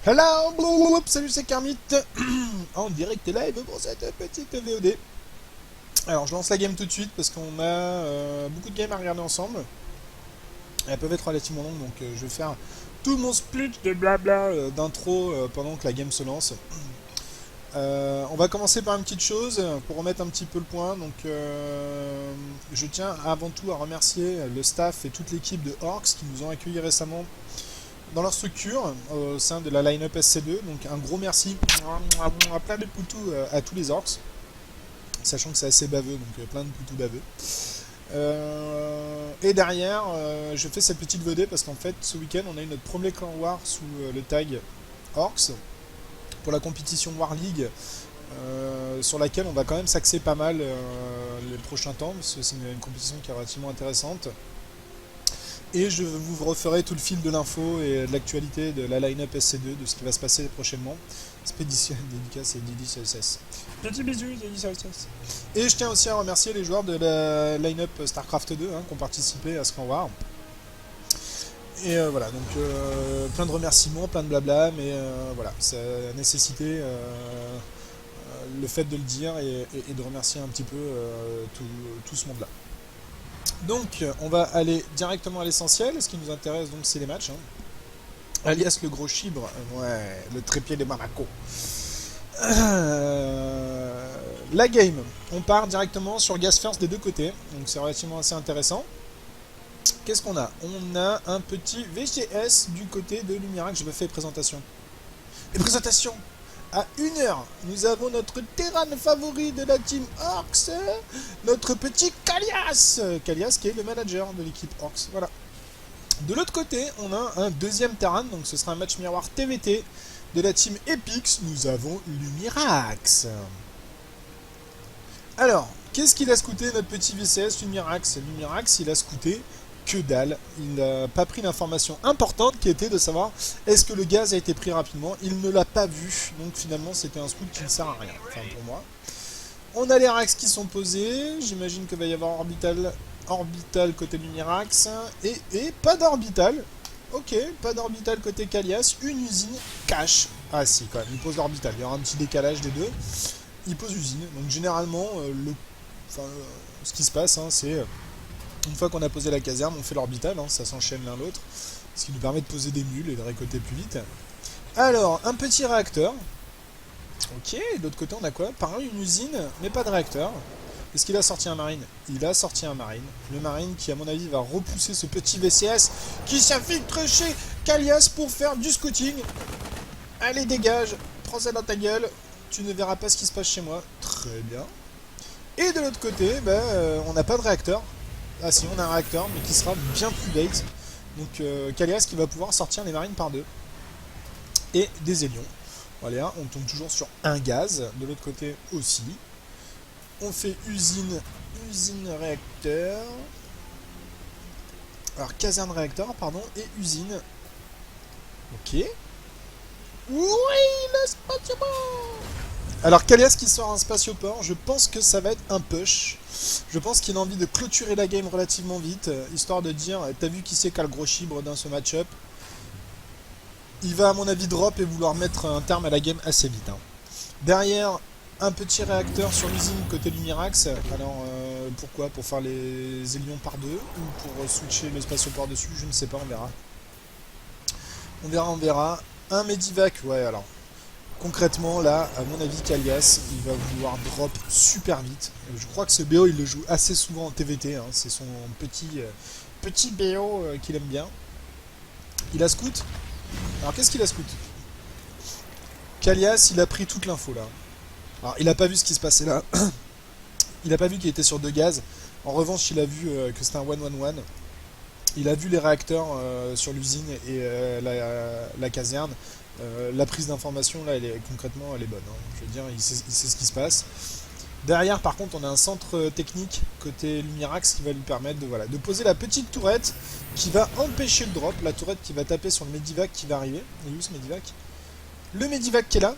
Hello, blablabla, salut c'est Kermit en direct et live pour cette petite VOD. Alors je lance la game tout de suite parce qu'on a beaucoup de games à regarder ensemble. Elles peuvent être relativement longues donc je vais faire tout mon split de blabla d'intro pendant que la game se lance. On va commencer par une petite chose pour remettre un petit peu le point. Donc je tiens avant tout à remercier le staff et toute l'équipe de Orcs qui nous ont accueillis récemment dans leur structure au sein de la line-up SC2. Donc un gros merci à plein de poutous à tous les orcs, sachant que c'est assez baveux, donc plein de poutous baveux. Et derrière, je fais cette petite VOD parce qu'en fait, ce week-end, on a eu notre premier clan war sous le tag Orcs pour la compétition War League, sur laquelle on va quand même s'axer pas mal les prochains temps, parce que c'est une compétition qui est relativement intéressante. Et je vous referai tout le fil de l'info et de l'actualité de la line-up SC2, de ce qui va se passer prochainement. Spédition, dédicace et dédicace. Petit bisou, dédicace. Et je tiens aussi à remercier les joueurs de la line-up StarCraft 2 qui ont participé à ce Clan War. Et voilà, donc plein de remerciements, plein de blabla, mais voilà, ça a nécessité le fait de le dire et de remercier un petit peu tout ce monde-là. Donc, on va aller directement à l'essentiel. Ce qui nous intéresse, donc, c'est les matchs. Alias le gros chibre. Ouais, le trépied des Monaco. La game. On part directement sur Gas First des deux côtés. Donc, c'est relativement assez intéressant. Qu'est-ce qu'on a? On a un petit VGS du côté de Lumirac. Je me fais présentation. Et présentation à 1h, nous avons notre Terran favori de la team Orcs, notre petit Kalias. Kalias qui est le manager de l'équipe Orcs. Voilà. De l'autre côté, on a un deuxième Terran, donc ce sera un match miroir TVT de la team Epix. Nous avons Lumirax. Alors, qu'est-ce qu'il a scouté notre petit VCS Lumirax? Lumirax, il a scouté que dalle. Il n'a pas pris l'information importante qui était de savoir est-ce que le gaz a été pris rapidement. Il ne l'a pas vu, donc finalement c'était un scout qui ne sert à rien, enfin pour moi. On a les Rax qui sont posés, j'imagine qu'il va y avoir orbital côté Lumirax, et pas d'orbital. Ok, pas d'orbital côté Kalias, une usine cache. Ah si quand même, il pose l'orbital, il y aura un petit décalage des deux. Il pose usine, donc généralement, ce qui se passe, c'est... Une fois qu'on a posé la caserne, on fait l'orbital, ça s'enchaîne l'un l'autre, ce qui nous permet de poser des mules et de récolter plus vite. Alors, un petit réacteur. Ok, de l'autre côté on a quoi? Pareil, une usine, mais pas de réacteur. Est-ce qu'il a sorti un marine? Il a sorti un marine. Le marine qui, à mon avis, va repousser ce petit VCS qui s'infiltre chez Kalias pour faire du scouting. Allez, dégage, prends ça dans ta gueule, tu ne verras pas ce qui se passe chez moi. Très bien. Et de l'autre côté, on n'a pas de réacteur. Ah si, on a un réacteur, mais qui sera bien plus bait. Donc Kalias qui va pouvoir sortir les marines par deux. Et des hélions. Voilà, on tombe toujours sur un gaz. De l'autre côté aussi. On fait usine réacteur. Alors caserne réacteur, pardon, et usine. Ok. Oui, le spatioport. Alors Kalias qui sort un spatioport, je pense que ça va être un push. Je pense qu'il a envie de clôturer la game relativement vite, histoire de dire, t'as vu qui c'est qu'a le gros chibre dans ce match-up. Il va à mon avis drop et vouloir mettre un terme à la game assez vite. Derrière, un petit réacteur sur l'usine côté Lumirax. Alors pourquoi? Pour faire les hélions par deux ou pour switcher le spatioport dessus? Je ne sais pas, on verra. On verra. Un Medivac, ouais alors. Concrètement, là, à mon avis, Kalias, il va vouloir drop super vite. Je crois que ce BO, il le joue assez souvent en TVT. C'est son petit BO qu'il aime bien. Il a scout. Alors, qu'est-ce qu'il a scout? Kalias, il a pris toute l'info, là. Alors, il a pas vu ce qui se passait là. Il a pas vu qu'il était sur deux gaz. En revanche, il a vu que c'était un 1-1-1. Il a vu les réacteurs sur l'usine et la caserne. La prise d'information là, concrètement, elle est bonne. Je veux dire, il sait ce qui se passe. Derrière, par contre, on a un centre technique côté Lumirax qui va lui permettre de poser la petite tourette qui va empêcher le drop. La tourette qui va taper sur le Medivac qui va arriver. Il est où ce Medivac? Le Medivac qui est là,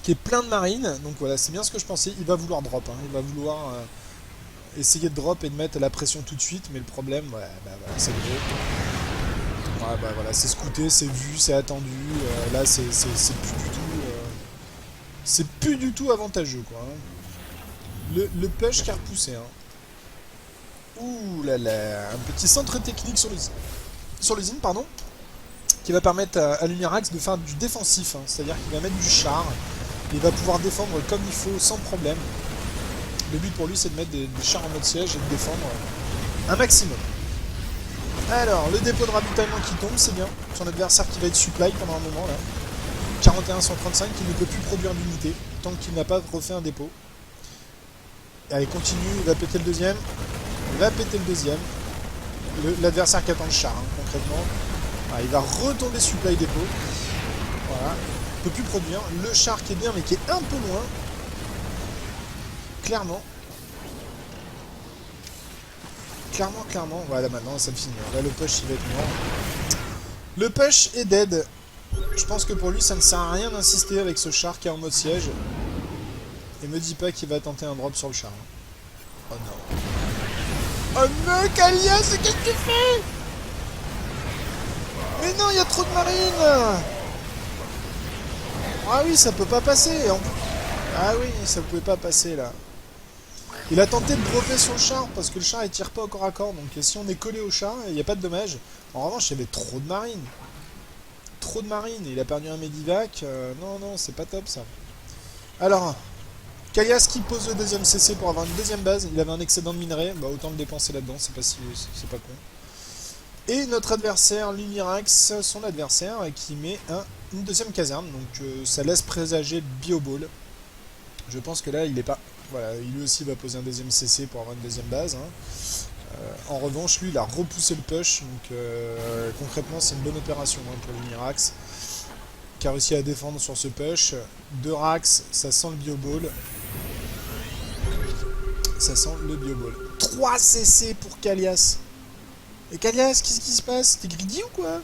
qui est plein de marines. Donc voilà, c'est bien ce que je pensais. Il va vouloir drop. Il va vouloir essayer de drop et de mettre la pression tout de suite. Mais le problème, voilà, c'est gros. Ah bah voilà, c'est scouté, c'est vu, c'est attendu. Là, c'est plus du tout... c'est plus du tout avantageux, quoi. Hein. Le push qui a repoussé. Hein. Ouh là là, un petit centre technique sur l'usine, pardon, qui va permettre à Lumirax de faire du défensif. Hein. C'est-à-dire qu'il va mettre du char, il va pouvoir défendre comme il faut, sans problème. Le but pour lui, c'est de mettre des chars en mode siège et de défendre un maximum. Alors, le dépôt de ravitaillement qui tombe, c'est bien. Son adversaire qui va être supply pendant un moment, là. 41-135, qui ne peut plus produire d'unité, tant qu'il n'a pas refait un dépôt. Allez, continue, il va péter le deuxième. Il va péter le deuxième. L'adversaire qui attend le char, hein, concrètement. Ah, il va retomber supply dépôt. Voilà. Il ne peut plus produire. Le char qui est bien, mais qui est un peu loin. Clairement. Clairement. Voilà, maintenant, ça me finit. Là, le push, il va être mort. Le push est dead. Je pense que pour lui, ça ne sert à rien d'insister avec ce char qui est en mode siège. Et me dis pas qu'il va tenter un drop sur le char. Oh non. Oh non, Kalias, qu'est-ce que tu fais? Mais non, il y a trop de marines. Ah oui, ça peut pas passer. Ah oui, ça pouvait pas passer là. Il a tenté de dropper sur le char parce que le char il tire pas au corps à corps. Donc si on est collé au char, il n'y a pas de dommage. En revanche, il y avait trop de marines. Trop de marines. Il a perdu un Medivac. Non, c'est pas top ça. Alors, Kalias qui pose le deuxième CC pour avoir une deuxième base. Il avait un excédent de minerai. Bah, autant le dépenser là-dedans. C'est pas con. Et notre adversaire, Lumirax, son adversaire, qui met une deuxième caserne. Donc ça laisse présager le Bioball. Je pense que là, il est pas... Voilà, lui aussi va poser un deuxième CC pour avoir une deuxième base. Hein. En revanche, lui, il a repoussé le push. Donc concrètement, c'est une bonne opération hein, pour Lumirax. Qui a réussi à défendre sur ce push. 2 Rax, ça sent le Bioball. Ça sent le Bioball. 3 CC pour Kalias. Et Kalias, qu'est-ce qui se passe? T'es greedy ou quoi?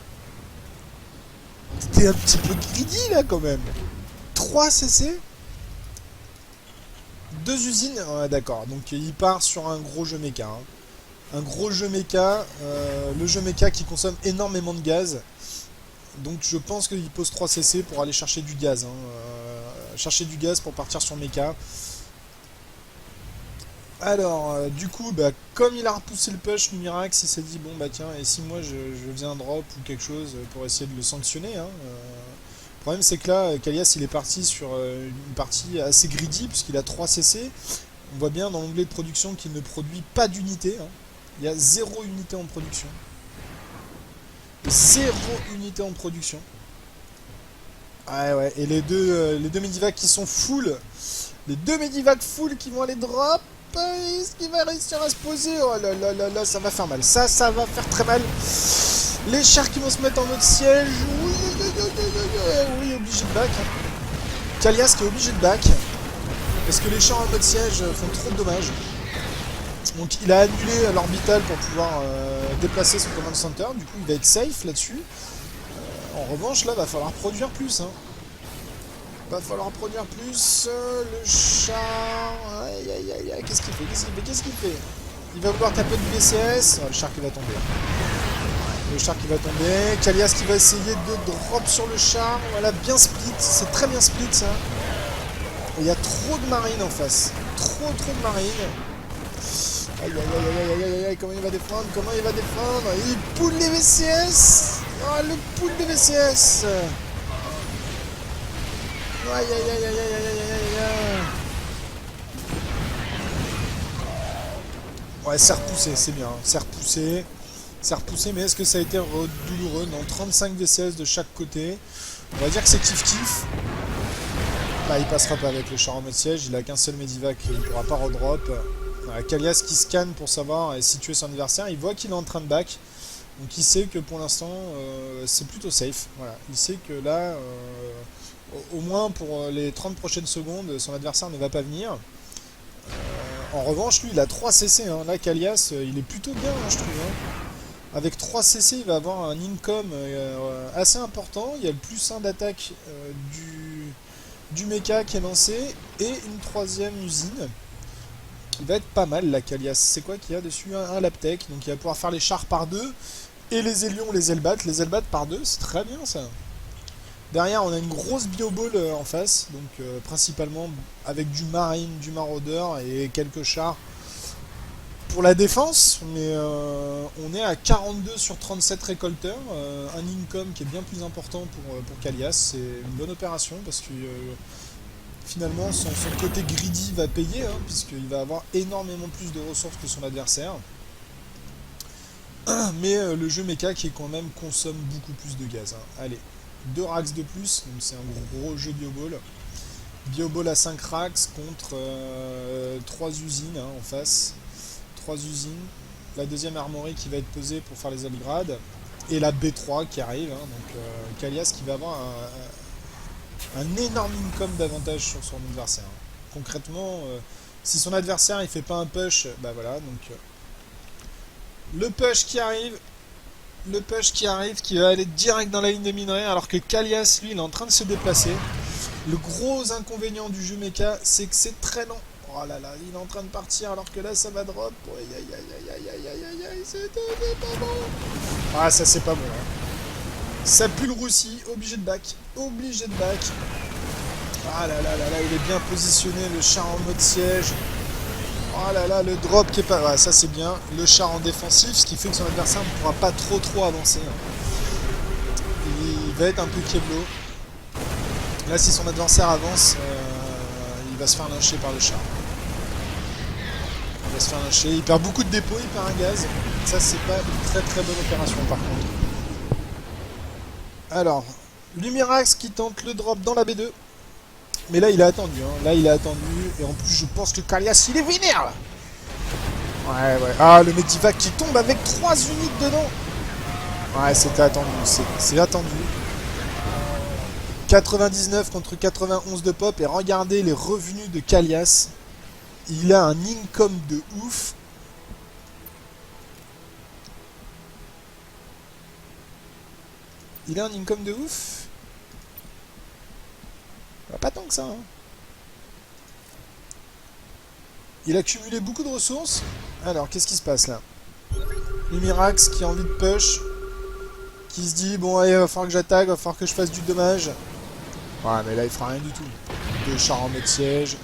T'es un petit peu greedy là quand même. 3 CC. 2 usines. Ouais, d'accord. Donc il part sur un gros jeu méca. Hein. Un gros jeu méca. Le jeu méca qui consomme énormément de gaz. Donc je pense qu'il pose 3 CC pour aller chercher du gaz. Hein. Chercher du gaz pour partir sur méca. Alors, du coup, bah, comme il a repoussé le push, Lumirax, il s'est dit, bon bah tiens, et si moi je faisais un drop ou quelque chose pour essayer de le sanctionner. Hein. Le problème c'est que là, Kalias il est parti sur une partie assez greedy, puisqu'il a 3 CC. On voit bien dans l'onglet de production qu'il ne produit pas d'unité. Hein. Il y a 0 unité en production. 0 unité en production. Ouais, et les deux Medivacs qui sont full. Les 2 Medivacs full qui vont aller drop. Est-ce qu'il va réussir à se poser? Oh là là là là, ça va faire mal. Ça va faire très mal. Les chars qui vont se mettre en mode siège. Oui, obligé de back. Kalias qui est obligé de back. Parce que les chars en mode siège font trop de dommages. Donc il a annulé l'orbital pour pouvoir déplacer son command center. Du coup, il va être safe là-dessus. En revanche, là, va falloir produire plus. Hein. Va falloir produire plus. Le char. Aïe. Qu'est-ce qu'il fait? Il va vouloir taper du VCS. Oh, le char qui va tomber. Le char qui va tomber. Kalias qui va essayer de drop sur le char. Voilà, bien split. C'est très bien split ça. Et il y a trop de marines en face. Trop de marines. Aïe. Comment il va défendre? Il poule les VCS. Oh, le pool de VCS. Aïe. Ouais, c'est repoussé, c'est bien. C'est repoussé, mais est-ce que ça a été douloureux? Non, 35 VCS de chaque côté. On va dire que c'est kiff-kiff. Bah, il passera pas avec le char en mode siège. Il a qu'un seul Medivac, il ne pourra pas redrop. Kalias qui scanne pour savoir et situer son adversaire. Il voit qu'il est en train de back. Donc il sait que pour l'instant, c'est plutôt safe. Voilà. Il sait que là... au moins pour les 30 prochaines secondes, son adversaire ne va pas venir. En revanche, lui, il a 3 CC. Hein. Là, Kalias, il est plutôt bien, hein, je trouve. Hein. Avec 3 CC, il va avoir un income assez important. Il y a le plus 1 d'attaque du mecha qui est lancé. Et une 3e usine. Il va être pas mal, là, Kalias. C'est quoi qu'il y a dessus? Un Laptech. Donc il va pouvoir faire les chars par 2. Et les Hélions, les Elbats par deux, c'est très bien ça. Derrière, on a une grosse bioball en face, donc principalement avec du Marine, du Maraudeur et quelques chars pour la défense, mais on est à 42 sur 37 récolteurs, un income qui est bien plus important pour Kalias. C'est une bonne opération parce que finalement son côté greedy va payer, hein, puisqu'il va avoir énormément plus de ressources que son adversaire. Mais le jeu mecha qui quand même consomme beaucoup plus de gaz. Hein. Allez, 2 racks de plus, donc c'est un gros jeu bioball. Bioball à 5 racks contre 3 usines hein, en face. 3 usines. La deuxième armorie qui va être posée pour faire les upgrades. Et la B3 qui arrive. Hein, donc Kalias qui va avoir un énorme income d'avantage sur son adversaire. Concrètement, si son adversaire il fait pas un push, bah voilà, donc le push qui arrive, qui va aller direct dans la ligne de minerai, alors que Kalias, lui, il est en train de se déplacer. Le gros inconvénient du jeu mecha, c'est que c'est très lent. Oh là là, il est en train de partir, alors que là, ça va drop. Aïe aïe aïe aïe aïe aïe aïe aïe, c'est pas bon. Ah, ça c'est pas bon. Hein. Ça pue le roussi, obligé de back. Ah là là là là, il est bien positionné, le char en mode siège. Oh là là, le drop qui est pas... Ouais, ça c'est bien. Le char en défensif, ce qui fait que son adversaire ne pourra pas trop avancer. Il va être un peu Keblo. Là, si son adversaire avance, il va se faire lyncher par le char. Il va se faire lyncher. Il perd beaucoup de dépôts, il perd un gaz. Ça, c'est pas une très bonne opération par contre. Alors, Lumirax qui tente le drop dans la B2. Mais là, il a attendu. Hein. Là, il a attendu. Et en plus, je pense que Kalias, il est vénère là. Ouais. Ah, le Medivac qui tombe avec 3 unités dedans. Ouais, c'était attendu. C'est attendu. 99 contre 91 de pop. Et regardez les revenus de Kalias. Il a un income de ouf. Pas tant que ça. Hein. Il a cumulé beaucoup de ressources. Alors, qu'est-ce qui se passe là? Lumirax qui a envie de push. Qui se dit, bon, allez, va falloir que j'attaque, va falloir que je fasse du dommage. Ouais, mais là, il fera rien du tout. 2 chars en mode siège.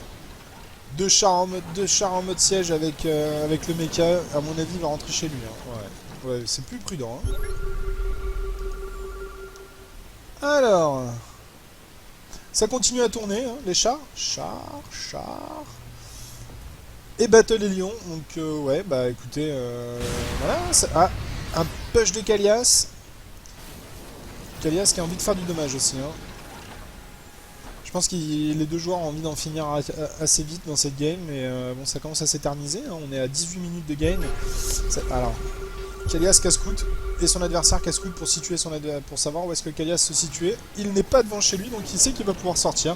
2 chars en mode siège avec le mecha. À mon avis, il va rentrer chez lui. Hein. Ouais, c'est plus prudent. Hein. Alors... Ça continue à tourner, hein, les chars. Chars. Et Battle et Lion. Donc, ouais, bah écoutez, voilà. Ah, un push de Kalias. Kalias qui a envie de faire du dommage aussi. Hein. Je pense que les deux joueurs ont envie d'en finir assez vite dans cette game. Mais bon, ça commence à s'éterniser. Hein. On est à 18 minutes de game. Alors, Kalias casse-coute. Et son adversaire casse-coute pour savoir où est-ce que Kalias se situait. Il n'est pas devant chez lui, donc il sait qu'il va pouvoir sortir.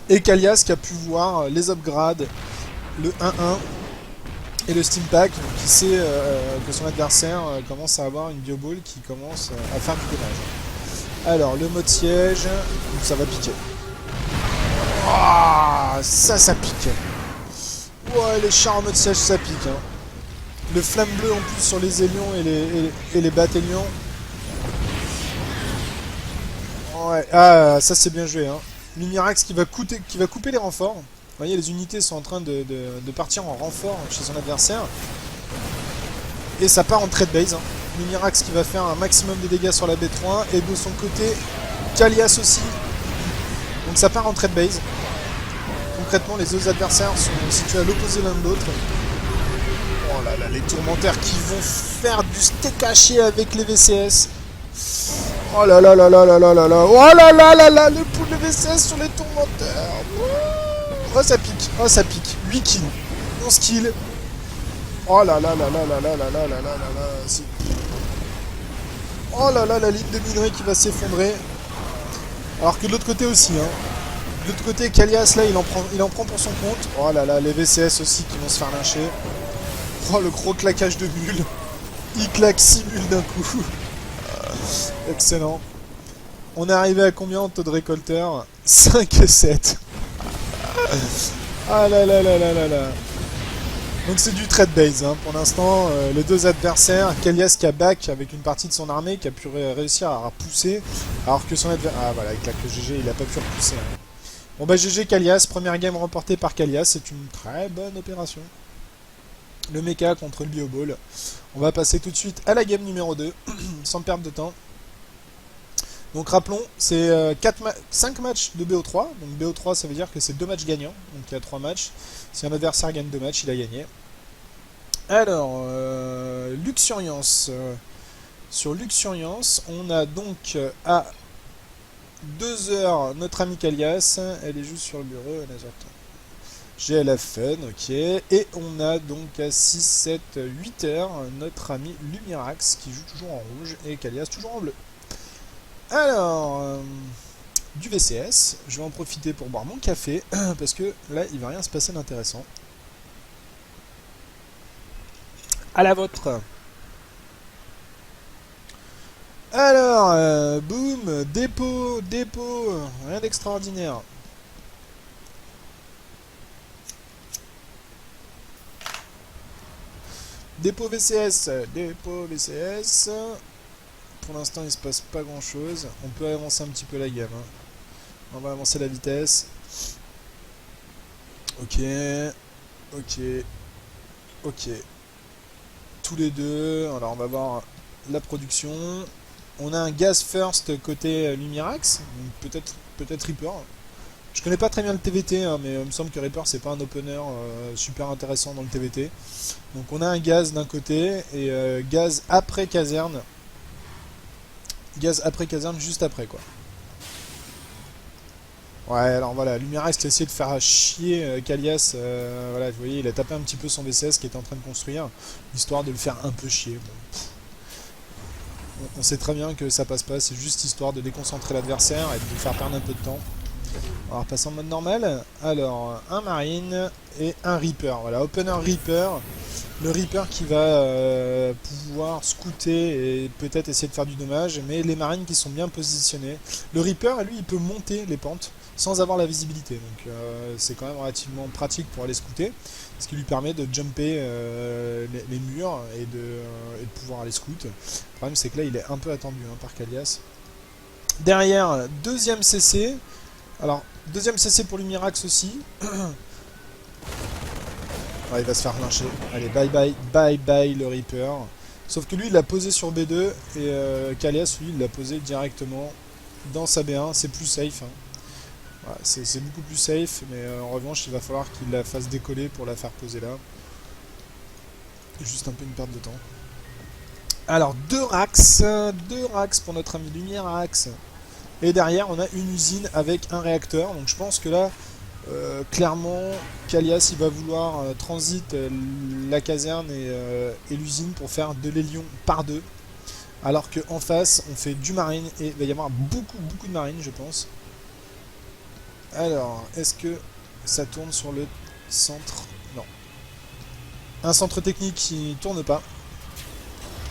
Et Kalias qui a pu voir les upgrades, le 1-1 et le Steam Pack, donc il sait que son adversaire commence à avoir une bioball qui commence à faire du dommage. Alors, le mode siège, ça va piquer. Oh, ça pique. Ouais, les chars en mode siège, ça pique. Hein. Le flamme bleu en plus sur les Hélions et les Batélions. Ouais, ah, ça c'est bien joué. Hein. Lumirax qui va couper les renforts. Vous voyez, les unités sont en train de partir en renfort chez son adversaire. Et ça part en trade base. Hein. Lumirax qui va faire un maximum de dégâts sur la B3. Et de son côté, Kalias aussi. Donc ça part en trade base. Concrètement, les deux adversaires sont situés à l'opposé l'un de l'autre. Oh là là, les tourmentaires qui vont faire du steak haché avec les VCS. Oh là là là là là là là là. Oh là là là là, le pool de VCS sur les tourmenteurs. Oh ça pique. 8 kills. 11 kills. Oh là là là là là là là là là là là. Oh là là, la ligne de minerai qui va s'effondrer. Alors que de l'autre côté aussi, hein. De l'autre côté, Kalias, là, il en prend pour son compte. Oh là là, les VCS aussi qui vont se faire lyncher. Oh, le gros claquage de bulles. Il claque 6 bulles d'un coup. Excellent. On est arrivé à combien en taux de récolteur? 5 et 7. Ah là là là là là là. Donc c'est du trade base, hein. Pour l'instant, les deux adversaires, Kalias qui a back avec une partie de son armée, qui a pu réussir à repousser, alors que son adversaire... Ah voilà, avec la que GG, il a pas pu repousser. Hein. Bon bah GG Kalias, première game remportée par Kalias, c'est une très bonne opération. Le mecha contre le Bioball. On va passer tout de suite à la game numéro 2, sans perdre de temps. Donc rappelons, c'est 5 matchs de BO3. Donc BO3 ça veut dire que c'est 2 matchs gagnants. Donc il y a 3 matchs. Si un adversaire gagne 2 matchs, il a gagné. Alors, Luxuriance. Sur Luxuriance, on a donc à 2 heures notre ami Kalias. Elle est juste sur le bureau, elle attend. GLF Fun, ok. Et on a donc à 6, 7, 8 heures notre ami Lumirax qui joue toujours en rouge et Kalias toujours en bleu. Alors, du VCS, je vais en profiter pour boire mon café parce que là il va rien se passer d'intéressant. À la vôtre. Alors, boum, dépôt, rien d'extraordinaire. Dépôt VCS. Pour l'instant, il se passe pas grand chose. On peut avancer un petit peu la gamme. Hein. On va avancer la vitesse. Ok. Tous les deux. Alors, on va voir la production. On a un gaz first côté Lumirax. Peut-être Reaper. Je connais pas très bien le TVT, hein, mais il me semble que Reaper c'est pas un opener super intéressant dans le TVT. Donc on a un gaz d'un côté et gaz après caserne. Gaz après caserne juste après quoi. Ouais, alors voilà, Lumirax qui a essayé de faire chier Kalias. Voilà, vous voyez, il a tapé un petit peu son VCS qui était en train de construire, histoire de le faire un peu chier. Bon. On sait très bien que ça passe pas, c'est juste histoire de déconcentrer l'adversaire et de lui faire perdre un peu de temps. On va repasser en mode normal. Alors, un Marine et un Reaper. Voilà, Opener Reaper. Le Reaper qui va pouvoir scouter et peut-être essayer de faire du dommage, mais les Marines qui sont bien positionnés. Le Reaper, lui, il peut monter les pentes sans avoir la visibilité. Donc, c'est quand même relativement pratique pour aller scouter, ce qui lui permet de jumper les murs et de pouvoir aller scout. Le problème, c'est que là, il est un peu attendu hein, par Kalias. Derrière, deuxième CC. Alors, deuxième CC pour Lumirax aussi. Ouais, il va se faire lyncher. Allez, bye le Reaper. Sauf que lui, il l'a posé sur B2 et Kalias, lui, il l'a posé directement dans sa B1. C'est plus safe. Hein. Ouais, c'est beaucoup plus safe, mais en revanche, il va falloir qu'il la fasse décoller pour la faire poser là. Juste un peu une perte de temps. Alors, deux racks pour notre ami Lumirax. Et derrière, on a une usine avec un réacteur. Donc je pense que là, clairement, Kalias il va vouloir transit la caserne et l'usine pour faire de l'hélion par deux. Alors qu'en face, on fait du marine et il va y avoir beaucoup de marine, je pense. Alors, est-ce que ça tourne sur le centre? Non. Un centre technique qui tourne pas.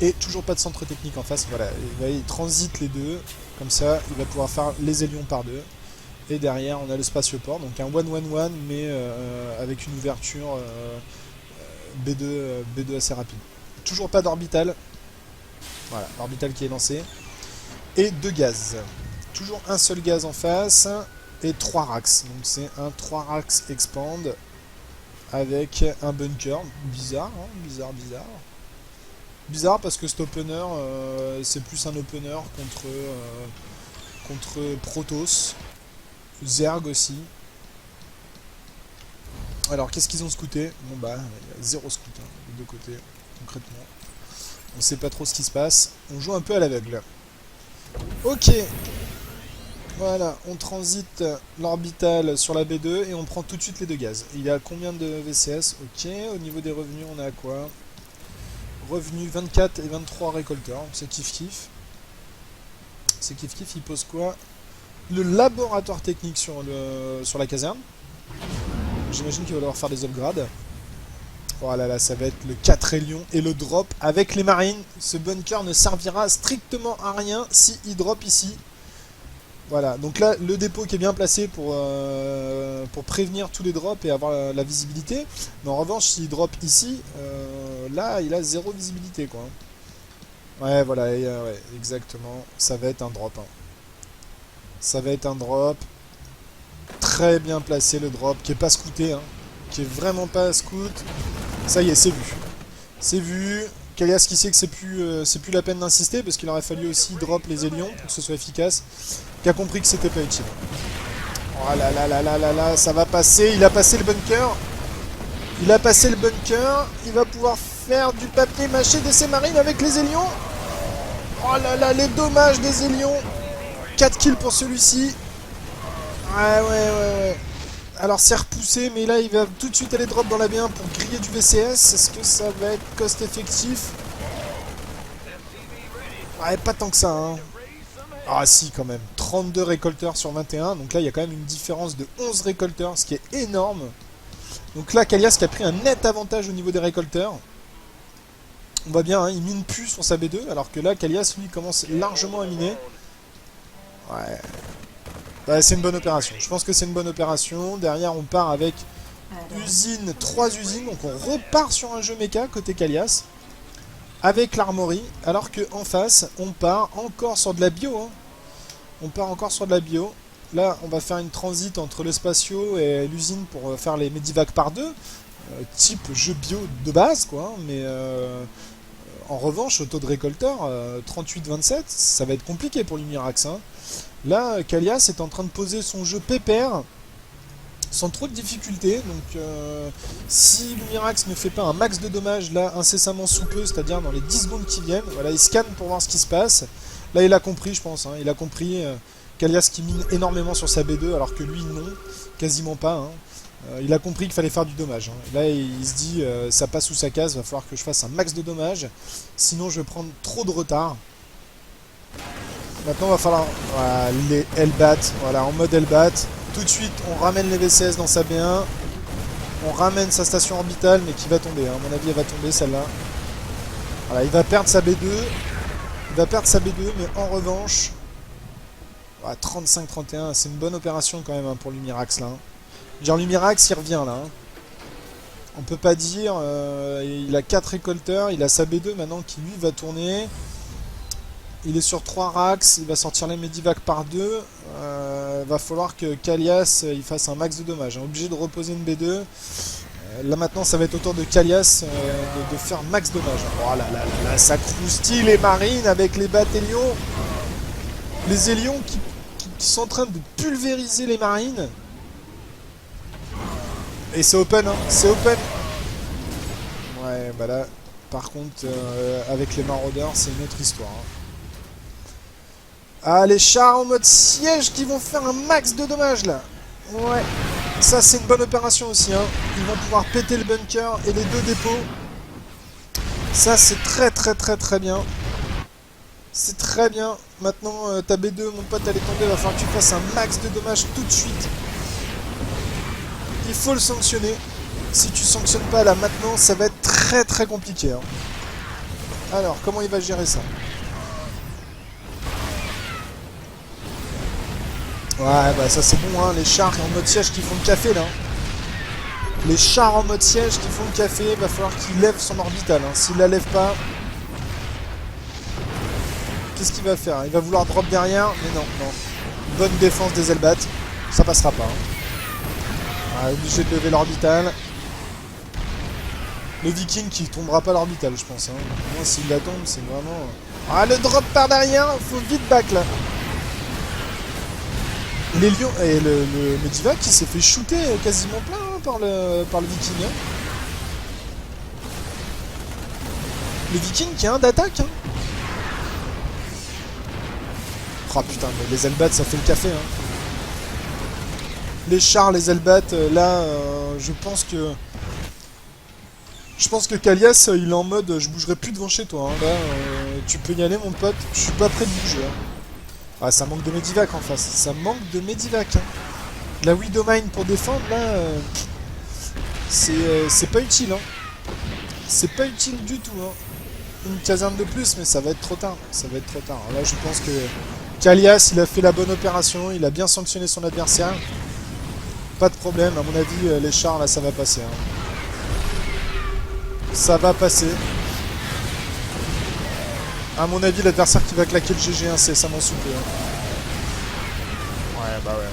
Et toujours pas de centre technique en face. Voilà, il transite les deux. Comme ça, il va pouvoir faire les hélions par deux. Et derrière, on a le spatioport. Donc un 1-1-1, mais avec une ouverture B2 assez rapide. Toujours pas d'orbital. Voilà, l'orbital qui est lancé. Et deux gaz. Toujours un seul gaz en face. Et 3 racks. Donc c'est un 3 racks expand. Avec un bunker. Bizarre, hein, bizarre. Bizarre parce que cet opener, c'est plus un opener contre Protoss. Zerg aussi. Alors qu'est-ce qu'ils ont scouté? Bon bah, il y a 0 scout hein, des deux côtés, concrètement. On sait pas trop ce qui se passe. On joue un peu à l'aveugle. Ok. Voilà, on transite l'orbital sur la B2 et on prend tout de suite les deux gaz. Il y a combien de VCS? Ok, au niveau des revenus, on a quoi? Revenus 24 et 23 récolteurs, c'est kiff. C'est kiff, il pose quoi? Le laboratoire technique sur la caserne. J'imagine qu'il va devoir faire des upgrades. Voilà, là, ça va être le 4 hélions et le drop avec les marines. Ce bunker ne servira strictement à rien si il drop ici. Voilà, donc là, le dépôt qui est bien placé pour prévenir tous les drops et avoir la visibilité. Mais en revanche, s'il drop ici, là, il a zéro visibilité, quoi. Ouais, voilà, ouais, exactement. Ça va être un drop, hein. Ça va être un drop. Très bien placé, le drop, qui est pas scouté, hein. Qui est vraiment pas scout. Ça y est, c'est vu. C'est vu. Kalias qui sait que c'est plus la peine d'insister parce qu'il aurait fallu aussi drop les Hélions pour que ce soit efficace. Qui a compris que c'était pas utile. Oh là là là là là là, ça va passer. Il a passé le bunker. Il a passé le bunker. Il va pouvoir faire du papier mâché d'essai marine avec les Hélions. Oh là là, les dommages des Hélions. 4 kills pour celui-ci. Ouais. Alors c'est repoussé, mais là il va tout de suite aller drop dans la B1 pour griller du VCS. Est-ce que ça va être cost effectif? Ouais, pas tant que ça, hein. Ah si, quand même. 32 récolteurs sur 21. Donc là, il y a quand même une différence de 11 récolteurs, ce qui est énorme. Donc là, Kalias qui a pris un net avantage au niveau des récolteurs. On voit bien, hein, il mine plus sur sa B2, alors que là, Kalias, lui, commence largement à miner. Ouais. Bah, c'est une bonne opération. Je pense que c'est une bonne opération. Derrière, on part avec usine, 3 usines. Donc on repart sur un jeu méca côté Kalias. Avec l'armory. Alors qu'en face, on part encore sur de la bio. Hein. On part encore sur de la bio. Là, on va faire une transit entre le spatio et l'usine pour faire les Medivac par deux. Type jeu bio de base, quoi. Mais en revanche, au taux de récolteur, 38-27, ça va être compliqué pour l'Umirax. Hein. Là, Kalias est en train de poser son jeu pépère, sans trop de difficultés. Donc, si l'Umirax ne fait pas un max de dommages, là, incessamment sous peu, c'est-à-dire dans les 10 secondes qui viennent, voilà, il scanne pour voir ce qui se passe. Là, il a compris, je pense. Hein, il a compris Kalias qui mine énormément sur sa B2, alors que lui, non, quasiment pas. Hein. Il a compris qu'il fallait faire du dommage. Hein. Là, il se dit, ça passe sous sa case, va falloir que je fasse un max de dommages, sinon je vais prendre trop de retard. Maintenant, il va falloir les Hellbat, voilà, en mode Hellbat. Tout de suite, on ramène les VCS dans sa B1. On ramène sa station orbitale, mais qui va tomber. Hein. À mon avis, elle va tomber, celle-là. Voilà, il va perdre sa B2. Il va perdre sa B2, mais en revanche... 35-31, c'est une bonne opération quand même hein, pour l'Umirax, là. Hein. Genre, l'Umirax, il revient, là. Hein. On peut pas dire... il a 4 récolteurs, il a sa B2 maintenant qui, lui, va tourner... Il est sur 3 racks, il va sortir les Medivac par 2. Va falloir que Kalias il fasse un max de dommages. Hein. Obligé de reposer une B2. Là maintenant, ça va être au tour de Kalias de faire max dommage. Oh là là là, ça croustille les marines avec les bataillons. Les Hélions qui sont en train de pulvériser les marines. Et c'est open, hein. C'est open. Ouais, bah là, par contre, avec les maraudeurs, c'est une autre histoire. Hein. Ah, les chars en mode siège qui vont faire un max de dommages là. Ouais. Ça, c'est une bonne opération aussi. Hein. Ils vont pouvoir péter le bunker et les 2 dépôts. Ça, c'est très bien. C'est très bien. Maintenant, ta B2, mon pote, elle est tombée. Il va falloir que tu fasses un max de dommages tout de suite. Il faut le sanctionner. Si tu sanctionnes pas là maintenant, ça va être très compliqué. Hein. Alors, comment il va gérer ça ? Ouais, bah ça c'est bon, hein, les chars en mode siège qui font le café là. Les chars en mode siège qui font le café, va falloir qu'il lève son orbital. Hein. S'il la lève pas, qu'est-ce qu'il va faire? Il va vouloir drop derrière, mais non. Bonne défense des Hellbat, ça passera pas. Hein. Ouais, obligé de lever l'orbital. Le Viking qui tombera pas l'orbital, je pense. Hein. Moi, s'il la tombe, c'est vraiment... Ah, le drop par derrière, faut vite back là. Les lions et le Medivac qui s'est fait shooter quasiment plein hein, par le Viking. Hein. Le Viking qui a un d'attaque. Hein. Oh putain, mais les Hellbat ça fait le café. Hein. Les chars, les Hellbat, là, je pense que Kalias il est en mode je bougerai plus devant chez toi. Hein. Là, tu peux y aller mon pote, je suis pas prêt de bouger. Hein. Ah, ça manque de Medivac en face. Ça manque de Medivac. Hein. La Widowmine pour défendre, là, c'est pas utile. Hein. C'est pas utile du tout. Hein. Une caserne de plus, mais ça va être trop tard. Ça va être trop tard. Là, je pense que Kalias, il a fait la bonne opération, il a bien sanctionné son adversaire. Pas de problème, à mon avis, les chars, là, ça va passer. Hein. Ça va passer. À mon avis, l'adversaire qui va claquer le GG1, c'est ça m'en soupe. Hein. Ouais, bah ouais.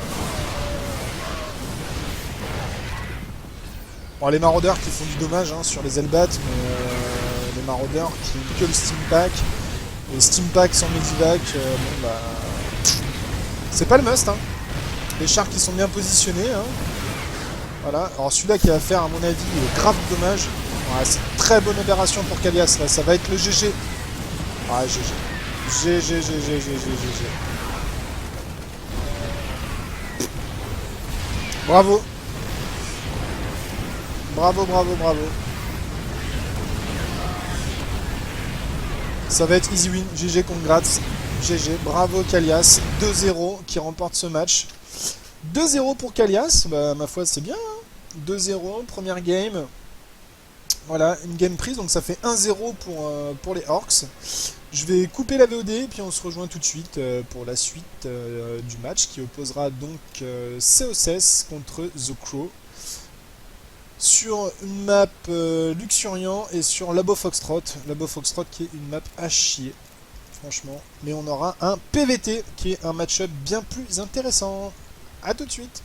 Bon, les maraudeurs qui font du dommage hein, sur les Elbats, mais les maraudeurs qui ont que le Steam Pack. Et Steam Pack sans Medivac, bon bah. C'est pas le must, hein. Les chars qui sont bien positionnés, hein. Voilà. Alors celui-là qui va faire, à mon avis, grave dommage. Ouais, c'est une très bonne opération pour Kalias, là. Ça va être le GG. Ouais, GG. GG. Bravo. Bravo. Ça va être easy win. GG contre Gratz. GG. Bravo Kalias. 2-0 qui remporte ce match. 2-0 pour Kalias. Bah, ma foi, c'est bien. Hein. 2-0, première game. Voilà, une game prise. Donc ça fait 1-0 pour les Orcs. Je vais couper la VOD. Puis on se rejoint tout de suite pour la suite du match qui opposera donc COSS contre The Crow. Sur une map Luxuriant et sur Labo Foxtrot. Labo Foxtrot qui est une map à chier, franchement. Mais on aura un PVT qui est un match-up bien plus intéressant. A tout de suite.